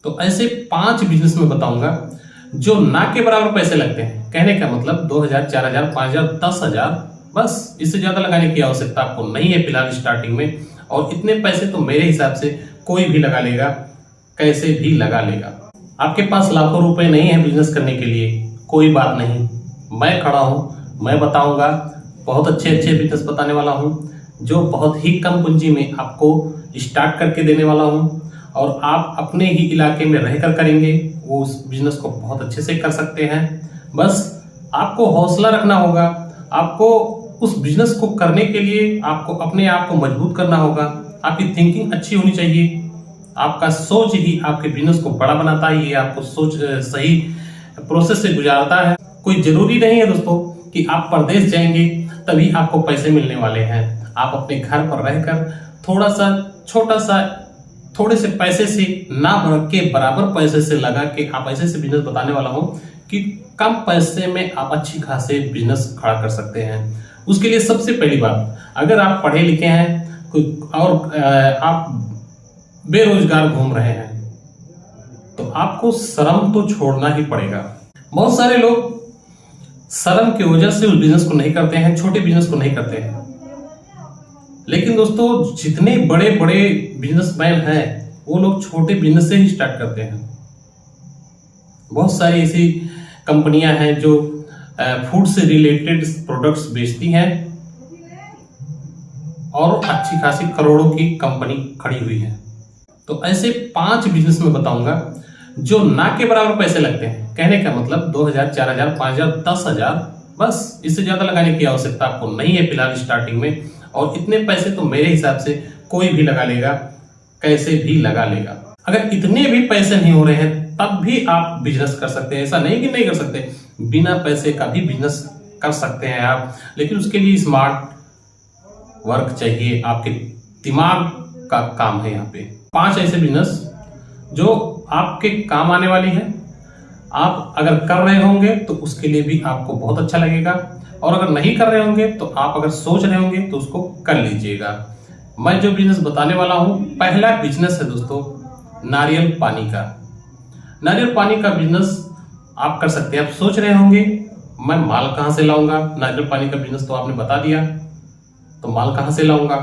तो ऐसे 5 बिजनेस में बताऊंगा जो ना के बराबर पैसे लगते हैं। कहने का मतलब 2000, 4000, 5000, 10,000, बस इससे ज्यादा लगाने की आवश्यकता आपको नहीं है फिलहाल स्टार्टिंग में। और इतने पैसे तो मेरे हिसाब से कोई भी लगा लेगा, कैसे भी लगा लेगा। आपके पास लाखों रुपए नहीं है बिजनेस करने के लिए, कोई बात नहीं, मैं खड़ा हूं, मैं बताऊंगा। बहुत अच्छे अच्छे बिजनेस बताने वाला हूं जो बहुत ही कम पूंजी में आपको स्टार्ट करके देने वाला हूं। और आप अपने ही इलाके में रहकर करेंगे, वो उस बिजनेस को बहुत अच्छे से कर सकते हैं। बस आपको हौसला रखना होगा। आपको उस बिजनेस को करने के लिए आपको अपने आप को मजबूत करना होगा। आपकी थिंकिंग अच्छी होनी चाहिए। आपका सोच ही आपके बिजनेस को बड़ा बनाता है, ये आपको सोच सही प्रोसेस से गुजारता है। कोई जरूरी नहीं है दोस्तों कि आप परदेश जाएंगे तभी आपको पैसे मिलने वाले हैं। आप अपने घर पर रहकर थोड़ा सा छोटा सा थोड़े से पैसे से ना बढ़ के बराबर पैसे से लगा के आप ऐसे से बिजनेस बताने वाला हूं कि कम पैसे में आप अच्छी खासे बिजनेस खड़ा कर सकते हैं। उसके लिए सबसे पहली बात, अगर आप पढ़े लिखे हैं कोई और आप बेरोजगार घूम रहे हैं तो आपको शर्म तो छोड़ना ही पड़ेगा। बहुत सारे लोग शर्म की वजह से उस बिजनेस को नहीं करते हैं, छोटे बिजनेस को नहीं करते हैं। लेकिन दोस्तों जितने बड़े बड़े बिजनेसमैन हैं वो लोग छोटे बिजनेस से ही स्टार्ट करते हैं। बहुत सारी ऐसी कंपनियां हैं जो फूड से रिलेटेड प्रोडक्ट्स बेचती हैं और अच्छी खासी करोड़ों की कंपनी खड़ी हुई है। तो ऐसे 5 बिजनेस में बताऊंगा जो ना के बराबर पैसे लगते हैं। कहने का मतलब 2000, 4000, 5000, 10,000, बस इससे ज्यादा लगाने की आवश्यकता आपको नहीं है फिलहाल स्टार्टिंग में। और इतने पैसे तो मेरे हिसाब से कोई भी लगा लेगा, कैसे भी लगा लेगा। अगर इतने भी पैसे नहीं हो रहे हैं तब भी आप बिजनेस कर सकते हैं। ऐसा नहीं कि नहीं कर सकते, बिना पैसे का भी बिजनेस कर सकते हैं आप। लेकिन उसके लिए स्मार्ट वर्क चाहिए, आपके दिमाग का काम है। यहाँ पे 5 ऐसे बिजनेस जो आपके काम आने वाली है। आप अगर कर रहे होंगे तो उसके लिए भी आपको बहुत अच्छा लगेगा, और अगर नहीं कर रहे होंगे तो आप अगर सोच रहे होंगे तो उसको कर लीजिएगा। मैं जो बिजनेस बताने वाला हूं, पहला बिजनेस है दोस्तों नारियल पानी का। नारियल पानी का बिजनेस आप कर सकते हैं। आप सोच रहे होंगे मैं माल कहां से लाऊंगा, नारियल पानी का बिजनेस तो आपने बता दिया, तो माल कहां से लाऊंगा?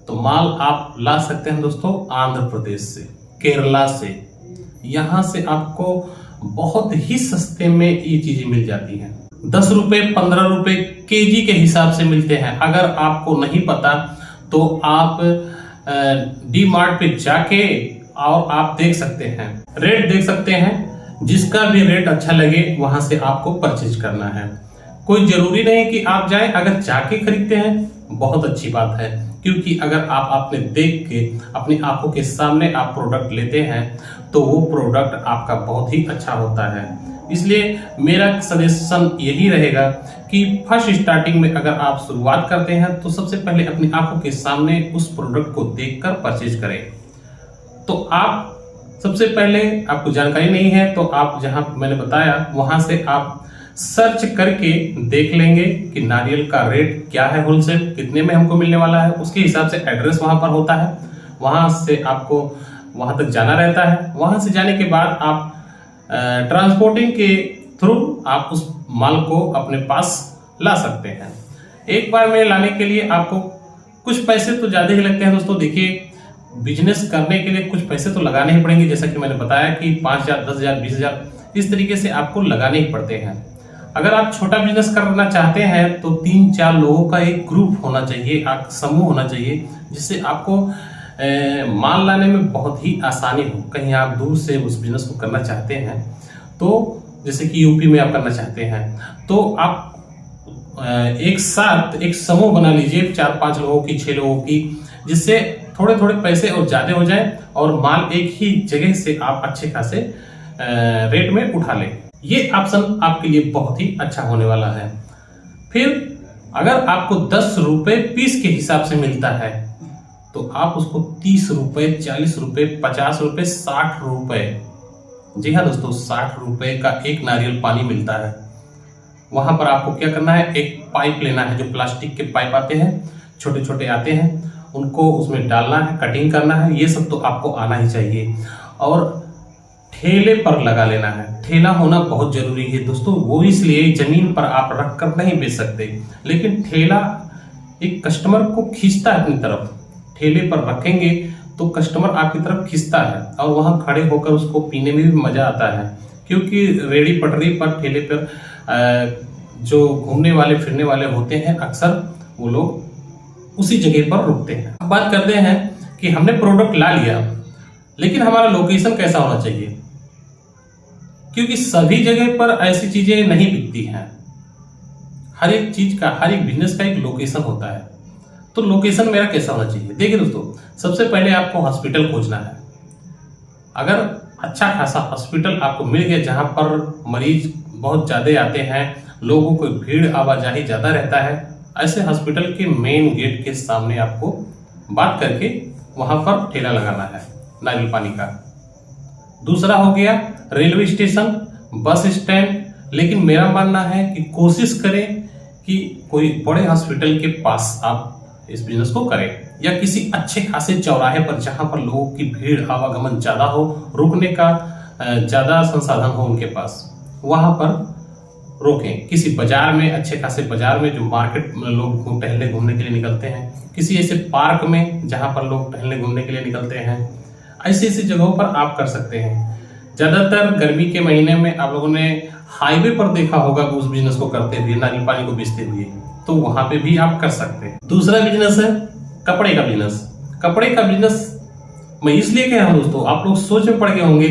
तो माल आप ला सकते हैं दोस्तों आंध्र प्रदेश से, केरला से। यहां से आपको बहुत ही सस्ते में ये चीजें मिल जाती हैं। 10 रुपए 15 रुपए केजी के हिसाब से मिलते हैं। अगर आपको नहीं पता तो आप डी मार्ट पे जाके और आप देख सकते हैं, रेट देख सकते हैं। जिसका भी रेट अच्छा लगे वहां से आपको परचेज करना है। कोई जरूरी नहीं कि आप जाएं, अगर जाके खरीदते हैं बहुत अच्छी बात है। क्योंकि अगर आप आपने देख के अपनी आंखों के सामने आप प्रोडक्ट लेते हैं तो वो प्रोडक्ट आपका बहुत ही अच्छा होता है। इसलिए मेरा सजेशन यही रहेगा कि फर्स्ट स्टार्टिंग में अगर आप शुरुआत करते हैं तो सबसे पहले अपनी आंखों के सामने उस प्रोडक्ट को देखकर परचेज करें। तो आप सबसे पहले, आपको जानकारी नहीं है तो आप जहां मैंने बताया वहां से आप सर्च करके देख लेंगे कि नारियल का रेट क्या है, होलसेल कितने में हमको मिलने वाला है। उसके हिसाब से एड्रेस वहां पर होता है, वहां से आपको वहां तक जाना रहता है। वहां से जाने के बाद आप ट्रांसपोर्टिंग के थ्रू आप उस माल को अपने पास ला सकते हैं। एक बार में लाने के लिए आपको कुछ पैसे तो ज्यादा ही लगते हैं दोस्तों। देखिए बिजनेस करने के लिए कुछ पैसे तो लगाने ही पड़ेंगे, जैसा कि मैंने बताया कि 5,000, 10,000, 20,000 इस तरीके से आपको लगाने ही पड़ते हैं। अगर आप छोटा बिजनेस करना चाहते हैं तो 3-4 लोगों का एक ग्रुप होना चाहिए, एक समूह होना चाहिए, जिससे आपको माल लाने में बहुत ही आसानी हो। कहीं आप दूर से उस बिजनेस को करना चाहते हैं तो जैसे कि यूपी में आप करना चाहते हैं तो आप एक साथ एक समूह बना लीजिए 4-5 लोगों की, 6 लोगों की, जिससे थोड़े थोड़े पैसे और ज्यादा हो जाए और माल एक ही जगह से आप अच्छे खासे रेट में उठा लें। ये ऑप्शन आपके लिए बहुत ही अच्छा होने वाला है। फिर अगर आपको 10 रुपए पीस के हिसाब से मिलता है तो आप उसको 30 रुपए, 40 रुपए, 50 रुपए, 60 रुपए, जी हाँ दोस्तों 60 रुपए का एक नारियल पानी मिलता है। वहां पर आपको क्या करना है, एक पाइप लेना है, जो प्लास्टिक के पाइप आते हैं, छोटे छोटे आते हैं, उनको उसमें डालना है, कटिंग करना है। ये सब तो आपको आना ही चाहिए। और ठेले पर लगा लेना है। ठेला होना बहुत जरूरी है दोस्तों, वो इसलिए जमीन पर आप रख कर नहीं बेच सकते, लेकिन ठेला एक कस्टमर को खींचता है अपनी तरफ। ठेले पर रखेंगे तो कस्टमर आपकी तरफ खींचता है और वहां खड़े होकर उसको पीने में भी मजा आता है, क्योंकि रेडी पटरी पर ठेले पर जो घूमने वाले फिरने वाले होते हैं अक्सर वो लोग उसी जगह पर रुकते हैं। अब बात करते हैं कि हमने प्रोडक्ट ला लिया, लेकिन हमारा लोकेशन कैसा होना चाहिए, क्योंकि सभी जगह पर ऐसी चीजें नहीं बिकती हैं। हर एक चीज का, हर एक बिजनेस का एक लोकेशन होता है। तो लोकेशन मेरा कैसा होना चाहिए? देखिए दोस्तों, सबसे पहले आपको हॉस्पिटल खोजना है। अगर अच्छा खासा हॉस्पिटल आपको मिल गया जहां पर मरीज बहुत ज्यादा आते हैं, लोगों को भीड़ आवाजाही ज्यादा रहता है, ऐसे हॉस्पिटल के मेन गेट के सामने आपको बात करके वहां पर ठेला लगाना है नारियल पानी का। दूसरा हो गया रेलवे स्टेशन, बस स्टैंड। लेकिन मेरा मानना है कि कोशिश करें कि कोई बड़े हॉस्पिटल के पास आप इस बिजनेस को करें, या किसी अच्छे खासे चौराहे पर जहां पर लोगों की भीड़ आवागमन ज्यादा हो, रुकने का ज्यादा संसाधन हो उनके पास, वहां पर रोकें। किसी बाजार में, अच्छे खासे बाजार में, जो मार्केट में लोग टहलने घूमने के लिए निकलते हैं, किसी ऐसे पार्क में जहां पर लोग टहलने घूमने के लिए निकलते हैं, ऐसी ऐसी जगहों पर आप कर सकते हैं। ज्यादातर गर्मी के महीने में आप लोगों ने हाईवे पर देखा होगा उस बिजनेस को करते हुए, नारियल पानी को बेचते हुए, तो वहां पे भी आप कर सकते हैं। दूसरा बिजनेस है कपड़े का बिजनेस। कपड़े का बिजनेस मैं इसलिए कह रहा हूं दोस्तों, आप लोग सोच में पड़ गए होंगे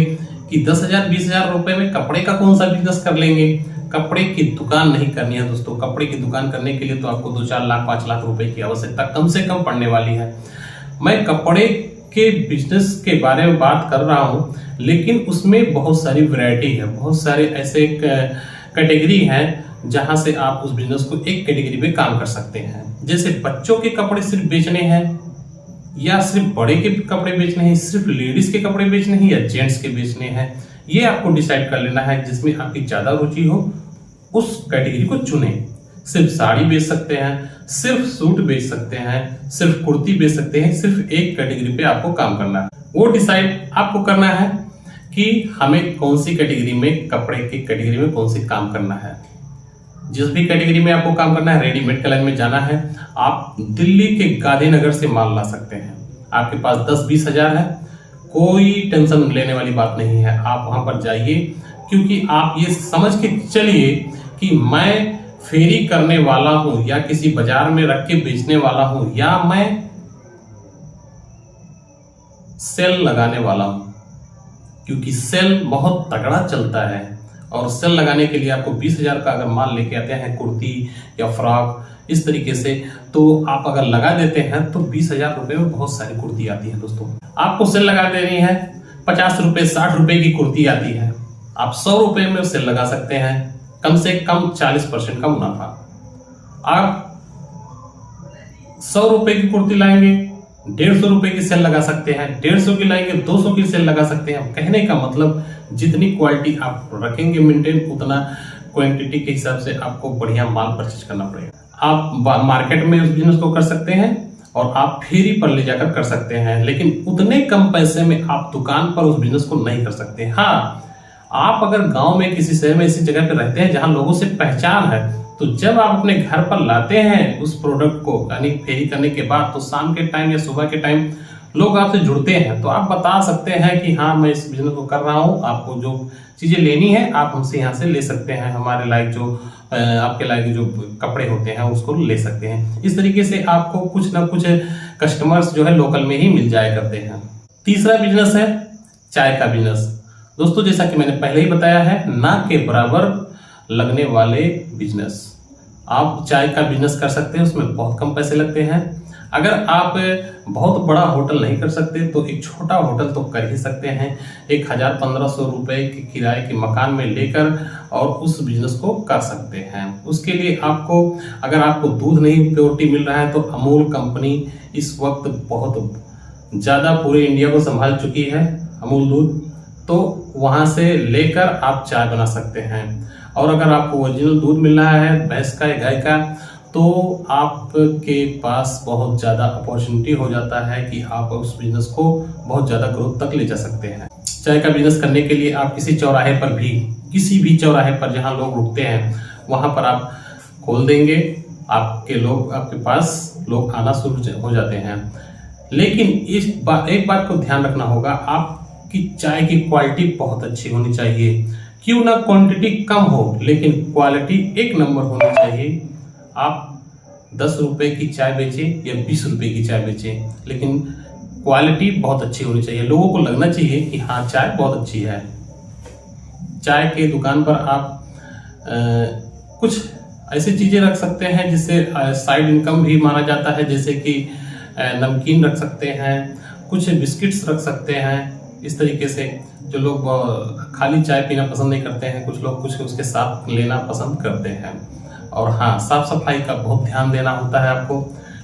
कि 10,000 20,000 रुपए में कपड़े का कौन सा बिजनेस कर लेंगे। कपड़े की दुकान नहीं करनी है दोस्तों। कपड़े की दुकान करने के लिए तो आपको 2-4 लाख 5 लाख रुपए की आवश्यकता कम से कम पड़ने वाली है। मैं कपड़े के बिजनेस के बारे में बात कर रहा हूं, लेकिन उसमें बहुत सारी वैरायटी है, बहुत सारे ऐसे कैटेगरी हैं जहां से आप उस बिजनेस को एक कैटेगरी पे काम कर सकते हैं। जैसे बच्चों के कपड़े सिर्फ बेचने हैं, या सिर्फ बड़े के कपड़े बेचने हैं, सिर्फ लेडीज के कपड़े बेचने हैं, या जेंट्स के बेचने हैं, ये आपको डिसाइड कर लेना है। जिसमें आपकी ज्यादा रुचि हो उस कैटेगरी को चुने। सिर्फ साड़ी बेच सकते हैं, सिर्फ सूट बेच सकते हैं, सिर्फ कुर्ती बेच सकते हैं, सिर्फ एक कैटेगरी पे आपको काम करना है। वो डिसाइड आपको करना है कि हमें कौन सी कैटेगरी में, कपड़े की कैटेगरी में कौन सी काम करना है। जिस भी कैटेगरी में आपको काम करना है, रेडीमेड के लाइन में जाना है, आप दिल्ली के गांधीनगर से माल ला सकते हैं। आपके पास 10-20 हजार है, कोई टेंशन लेने वाली बात नहीं है। आप वहां पर जाइए, क्योंकि आप ये समझ के चलिए कि मैं फेरी करने वाला हूं, या किसी बाजार में रख के बेचने वाला हूं, या मैं सेल लगाने वाला हूं, क्योंकि सेल बहुत तगड़ा चलता है। और सेल लगाने के लिए आपको 20,000 का अगर माल लेके आते हैं, कुर्ती या फ्रॉक इस तरीके से, तो आप अगर लगा देते हैं तो 20,000 रुपए में बहुत सारी कुर्ती आती है दोस्तों। आपको सेल लगा देनी है, 50 रुपए 60 रुपए की कुर्ती आती है, आप 100 रुपए में सेल लगा सकते हैं, कम से कम 40% का मुनाफा। आप 100 रुपए की कुर्ती लाएंगे, 150 रुपए की सेल लगा सकते हैं, 150 की लाएंगे 200 की सेल लगा सकते हैं। कहने का मतलब जितनी क्वालिटी आप रखेंगे मेंटेन, उतना क्वांटिटी के हिसाब से आपको बढ़िया माल परचेज करना पड़ेगा। आप मार्केट में उस बिजनेस को कर सकते हैं और आप फेरी पर ले जाकर कर सकते हैं, लेकिन उतने कम पैसे में आप दुकान पर उस बिजनेस को नहीं कर सकते। हाँ, आप अगर गांव में किसी शहर में ऐसी जगह पर रहते हैं जहां लोगों से पहचान है, तो जब आप अपने घर पर लाते हैं उस प्रोडक्ट को, यानी फेरी करने के बाद, तो शाम के टाइम या सुबह के टाइम लोग आपसे जुड़ते हैं, तो आप बता सकते हैं कि हाँ मैं इस बिजनेस को कर रहा हूँ, आपको जो चीजें लेनी है आप हमसे यहाँ से ले सकते हैं, हमारे लायक जो आपके लायक जो कपड़े होते हैं उसको ले सकते हैं। इस तरीके से आपको कुछ ना कुछ कस्टमर्स जो है लोकल में ही मिल जाया करते हैं। तीसरा बिजनेस है चाय का बिजनेस। दोस्तों, जैसा कि मैंने पहले ही बताया है, ना के बराबर लगने वाले बिजनेस। आप चाय का बिजनेस कर सकते हैं, उसमें बहुत कम पैसे लगते हैं। अगर आप बहुत बड़ा होटल नहीं कर सकते तो एक छोटा होटल तो कर ही सकते हैं। 1,000-1,500 रुपए के किराए के मकान में लेकर और उस बिजनेस को कर सकते हैं। उसके लिए आपको, अगर आपको दूध नहीं प्योरिटी मिल रहा है, तो अमूल कंपनी इस वक्त बहुत ज्यादा पूरे इंडिया को संभाल चुकी है, अमूल दूध, तो वहां से लेकर आप चाय बना सकते हैं। और अगर आपको ओरिजिनल दूध मिल रहा है भैंस का या गाय का, तो आपके पास बहुत ज्यादा अपॉर्चुनिटी हो जाता है कि आप उस बिजनेस को बहुत ज्यादा ग्रोथ तक ले जा सकते हैं। चाय का बिजनेस करने के लिए आप किसी चौराहे पर भी, किसी भी चौराहे पर जहां लोग रुकते हैं वहां पर आप खोल देंगे, आपके पास लोग आना शुरू हो जाते हैं। लेकिन एक बात को ध्यान रखना होगा, आपकी चाय की क्वालिटी बहुत अच्छी होनी चाहिए। क्यों ना क्वांटिटी कम हो, लेकिन क्वालिटी एक नंबर होनी चाहिए। आप 10 रुपए की चाय बेचें या 20 रुपए की चाय बेचें, लेकिन क्वालिटी बहुत अच्छी होनी चाहिए। लोगों को लगना चाहिए कि हाँ, चाय बहुत अच्छी है। चाय के दुकान पर आप कुछ ऐसी चीजें रख सकते हैं जिससे साइड इनकम भी माना जाता है, जैसे कि नमकीन रख सकते हैं, कुछ बिस्किट्स रख सकते हैं। इस तरीके से जो लोग खाली चाय पीना पसंद नहीं करते हैं, कुछ लोग कुछ उसके साथ लेना पसंद करते हैं। और हाँ, साफ सफाई का बहुत ध्यान देना होता है आपको।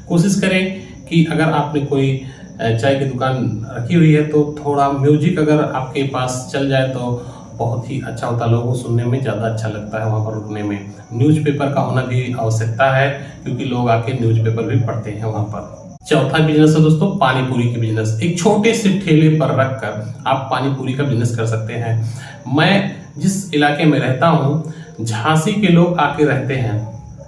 कोशिश करें कि अगर आपने कोई चाय की दुकान रखी हुई है तो थोड़ा म्यूजिक अगर आपके पास चल जाए तो बहुत ही अच्छा होता है, लोगों को सुनने में ज़्यादा अच्छा लगता है वहाँ पर रुकने में। न्यूज़पेपर का होना भी आवश्यकता है, क्योंकि लोग आके न्यूज़पेपर भी पढ़ते हैं वहाँ पर। चौथा बिजनेस है दोस्तों पानी पूरी की बिजनेस। एक छोटे से ठेले पर रखकर आप पानी पूरी का बिजनेस कर सकते हैं। मैं जिस इलाके में रहता हूँ, झांसी के लोग आके रहते हैं,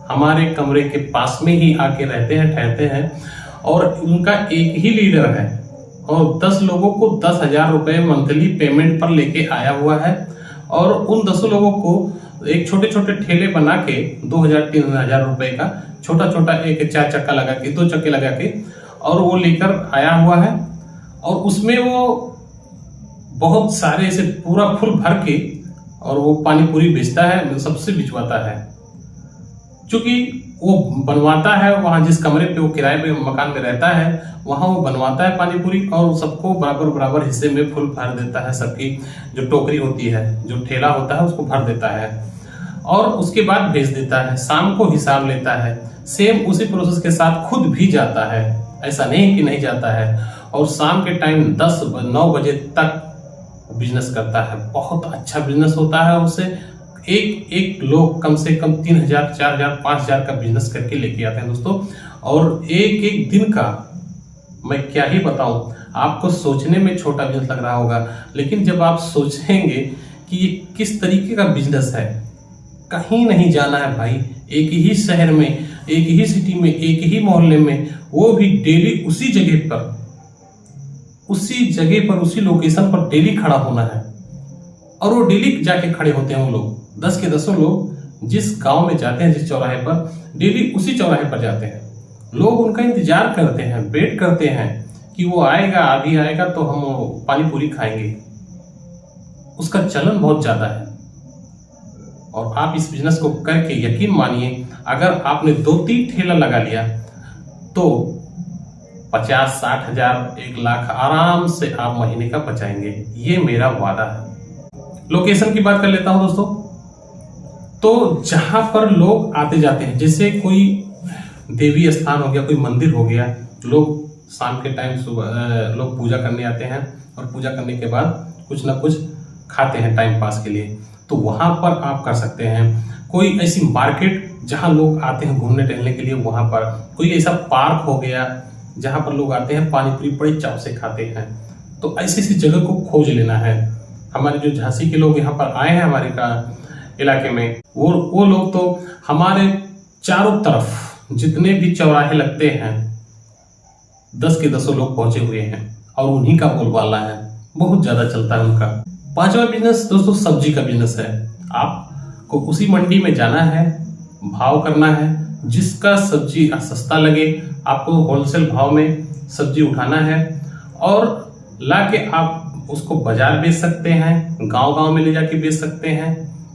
हमारे कमरे के पास में ही आके रहते हैं, ठहरते हैं, और उनका एक ही लीडर है और 10 लोगों को 10,000 रुपए मंथली पेमेंट पर लेके आया हुआ है। और उन 10 लोगों को एक छोटे छोटे ठेले बना के 2,000-3,000 रुपए का छोटा छोटा एक 4 चक्का लगा के, 2 चक्के लगा के, और वो लेकर आया हुआ है। और उसमें वो बहुत सारे ऐसे पूरा फुल भर के और वो पानी पूरी बेचता है, सबसे बिचवाता है। क्योंकि वो बनवाता है वहां, जिस कमरे पे वो किराए पे मकान में रहता है, वहां वो बनवाता है पानी पूरी और सबको बराबर बराबर हिस्से में फुल भर देता है। सबकी जो टोकरी होती है, जो ठेला होता है, उसको भर देता है और उसके बाद भेज देता है। शाम को हिसाब लेता है, सेम उसी प्रोसेस के साथ खुद भी जाता है, ऐसा नहीं कि नहीं जाता है। और शाम के टाइम 10-9 बजे तक बिजनेस करता है। बहुत अच्छा बिजनेस होता है उससे। एक लोग कम से कम 3,000, 4,000, 5,000 का बिजनेस करके लेके आते हैं दोस्तों। और एक दिन का मैं क्या ही बताऊं, आपको सोचने में छोटा बिजनेस लग रहा होगा, लेकिन जब आप सोचेंगे कि ये किस तरीके का बिजनेस है, कहीं नहीं जाना है भाई, एक ही शहर में, एक ही सिटी में, एक ही मोहल्ले में, वो भी डेली उसी जगह पर, उसी लोकेशन पर डेली खड़ा होना है। और वो डेली जाके खड़े होते हैं वो लोग, 10 के 10 लोग जिस गांव में जाते हैं, जिस चौराहे पर, डेली उसी चौराहे पर जाते हैं। लोग उनका इंतजार करते हैं, वेट करते हैं कि वो आएगा, अभी आएगा तो हम पानी पूरी खाएंगे। उसका चलन बहुत ज्यादा है। और आप इस बिजनेस को करके यकीन मानिए, अगर आपने 2-3 ठेला लगा लिया तो 50-60 हजार, 1 लाख आराम से आप महीने का बचाएंगे। ये मेरा वादा है। लोकेशन की बात कर लेता हूं दोस्तों। तो जहां पर लोग आते जाते हैं, जैसे कोई देवी स्थान हो गया, कोई मंदिर हो गया, लोग शाम के टाइम सुबह लोग पूजा करने आते हैं और पूजा करने के बाद कुछ ना कुछ खाते हैं टाइम पास के लिए, तो वहां पर आप कर सकते हैं। कोई ऐसी मार्केट जहां लोग आते हैं घूमने टहलने के लिए, वहां पर कोई ऐसा पार्क हो गया जहां पर लोग आते हैं, पानी पूरी बड़े चाव से खाते हैं, तो ऐसी जगह को खोज लेना है। हमारे जो झांसी के लोग यहाँ पर आए हैं हमारे इलाके में, वो लोग तो हमारे चारों तरफ जितने भी चौराहे लगते हैं, 10 के 10 लोग पहुंचे हुए हैं और उन्हीं का बोलबाला है, बहुत ज्यादा चलता है उनका। 5वां बिजनेस दोस्तों सब्जी का बिजनेस है। आपको उसी मंडी में जाना है, भाव करना है, जिसका सब्जी सस्ता लगे आपको होलसेल भाव में सब्जी उठाना है और लाके आप उसको बाजार बेच सकते हैं, गांव-गांव में ले जाके बेच सकते हैं,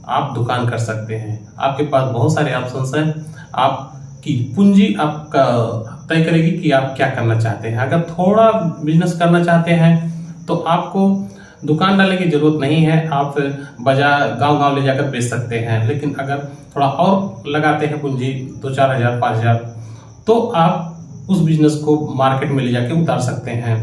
आप दुकान कर सकते हैं। आपके पास बहुत सारे ऑप्शंस हैं। आपकी पूंजी आपका तय करेगी कि आप क्या करना चाहते हैं। अगर थोड़ा बिजनेस करना चाहते हैं तो आपको दुकान डालने की जरूरत नहीं है, आप बाजार गांव-गांव ले जाकर बेच सकते हैं। लेकिन अगर थोड़ा और लगाते हैं पूंजी 2-4 हजार, 5 हजार, तो आप उस बिजनेस को मार्केट में ले जाके उतार सकते हैं।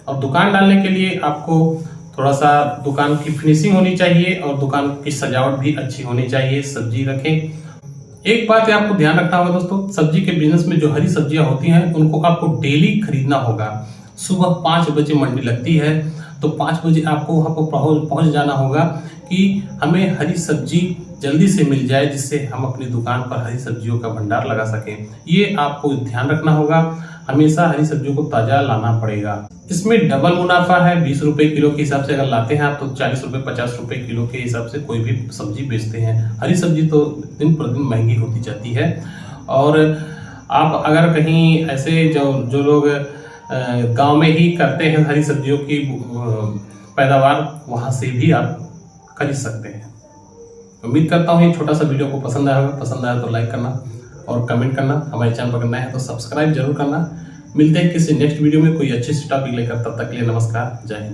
और दुकान डालने के लिए आपको थोड़ा सा दुकान की फिनिशिंग होनी चाहिए और दुकान की सजावट भी अच्छी होनी चाहिए। सब्जी रखें। एक बात है आपको ध्यान रखना होगा दोस्तों, सब्जी के बिजनेस में जो हरी सब्जियां होती हैं उनको आपको डेली खरीदना होगा। सुबह 5 बजे मंडी लगती है तो 5 बजे आपको वहाँ पर पहुँच जाना होगा कि हमें हरी सब्जी जल्दी से मिल जाए, जिससे हम अपनी दुकान पर हरी सब्जियों का भंडार लगा सकें। ये आपको ध्यान रखना होगा, हमेशा हरी सब्जियों को ताजा लाना पड़ेगा। इसमें डबल मुनाफा है। 20 रुपए किलो के हिसाब से अगर लाते हैं आप तो 40 रुपए 50 रुपए किलो के हिसाब से कोई भी सब्जी बेचते हैं। हरी सब्जी तो दिन प्रतिदिन महंगी होती जाती है। और आप अगर कहीं ऐसे जो लोग गांव में ही करते हैं हरी सब्जियों की पैदावार, वहां से भी आप खरीद सकते हैं। उम्मीद करता हूँ ये छोटा सा वीडियो को पसंद आया होगा। पसंद आया तो लाइक करना और कमेंट करना। हमारे चैनल पर नए हैं तो सब्सक्राइब जरूर करना। मिलते हैं किसी नेक्स्ट वीडियो में कोई अच्छी सी टॉपिक लेकर। तब तक के लिए नमस्कार, जय हिंद।